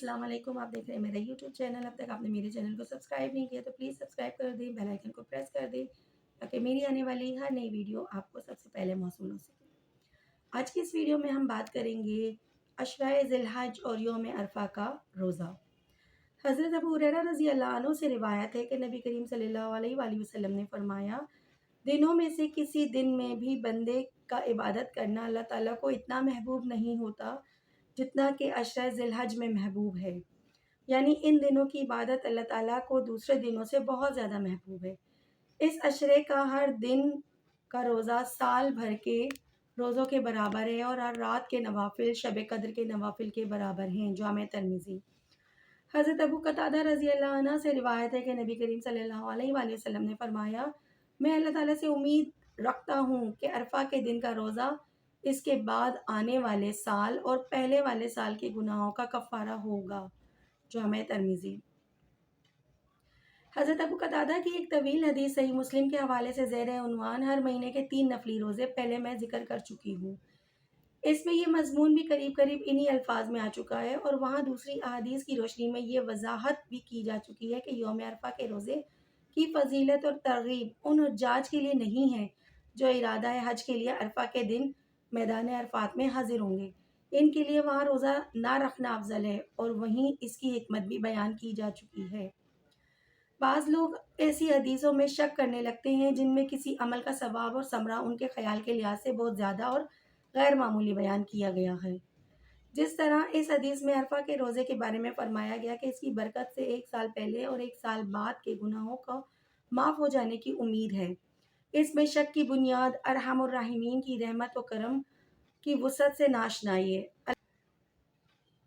السلام علیکم. آپ دیکھ رہے ہیں میرا یوٹیوب چینل. اب تک آپ نے میرے چینل کو سبسکرائب نہیں کیا تو پلیز سبسکرائب کر دیں, بیل آئیکن کو پریس کر دیں تاکہ میری آنے والی ہر نئی ویڈیو آپ کو سب سے پہلے موصول ہو سکے. آج کی اس ویڈیو میں ہم بات کریں گے عشرۂ ذی الحج اور یوم عرفہ کا روزہ. حضرت ابو ہریرہ رضی اللہ عنہ سے روایت ہے کہ نبی کریم صلی اللہ علیہ وآلہ وسلم نے فرمایا, دنوں میں سے کسی دن میں بھی بندے کا عبادت کرنا اللہ تعالیٰ کو اتنا محبوب نہیں ہوتا جتنا کہ عشرۂ ذی الحج میں محبوب ہے. یعنی ان دنوں کی عبادت اللہ تعالیٰ کو دوسرے دنوں سے بہت زیادہ محبوب ہے. اس عشرے کا ہر دن کا روزہ سال بھر کے روزوں کے برابر ہے اور ہر رات کے نوافل شب قدر کے نوافل کے برابر ہیں. جامع ترمذی. حضرت ابو قتادہ رضی اللہ عنہ سے روایت ہے کہ نبی کریم صلی اللہ علیہ وآلہ وسلم نے فرمایا, میں اللہ تعالیٰ سے امید رکھتا ہوں کہ عرفہ کے دن کا روزہ اس کے بعد آنے والے سال اور پہلے والے سال کے گناہوں کا کفارہ ہوگا. جامع ترمذی. حضرت ابو قتادہ کی ایک طویل حدیث صحیح مسلم کے حوالے سے زیر عنوان ہر مہینے کے 3 نفلی روزے پہلے میں ذکر کر چکی ہوں. اس میں یہ مضمون بھی قریب انہی الفاظ میں آ چکا ہے اور وہاں دوسری احادیث کی روشنی میں یہ وضاحت بھی کی جا چکی ہے کہ یوم عرفہ کے روزے کی فضیلت اور ترغیب ان حجاج کے لیے نہیں ہے جو ارادہ حج کے لیے عرفہ کے دن میدان عرفات میں حاضر ہوں گے. ان کے لیے وہاں روزہ نہ رکھنا افضل ہے اور وہیں اس کی حکمت بھی بیان کی جا چکی ہے. بعض لوگ ایسی حدیثوں میں شک کرنے لگتے ہیں جن میں کسی عمل کا ثواب اور ثمرہ ان کے خیال کے لحاظ سے بہت زیادہ اور غیر معمولی بیان کیا گیا ہے. جس طرح اس حدیث میں عرفہ کے روزے کے بارے میں فرمایا گیا کہ اس کی برکت سے 1 سال پہلے اور 1 سال بعد کے گناہوں کو معاف ہو جانے کی امید ہے. اس میں شک کی بنیاد ارحم الراحمین کی رحمت و کرم کی وسعت سے ناشنائی ہے.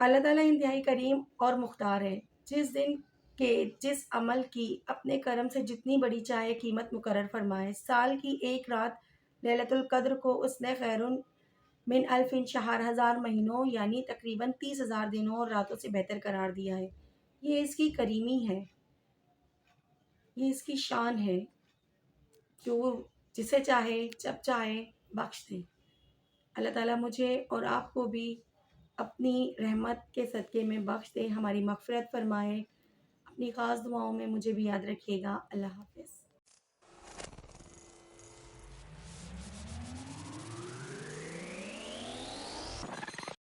اللہ تعالیٰ انتہائی کریم اور مختار ہے. جس دن کے جس عمل کی اپنے کرم سے جتنی بڑی چاہے قیمت مقرر فرمائے. سال کی ایک رات لیلۃ القدر کو اس نے خیر من الف شہر 1000 مہینوں یعنی تقریباً 30,000 دنوں اور راتوں سے بہتر قرار دیا ہے. یہ اس کی کریمی ہے, یہ اس کی شان ہے کہ وہ جسے چاہے جب چاہے بخش دے. اللہ تعالیٰ مجھے اور آپ کو بھی اپنی رحمت کے صدقے میں بخش دے, ہماری مغفرت فرمائے. اپنی خاص دعاؤں میں مجھے بھی یاد رکھیے گا. اللہ حافظ.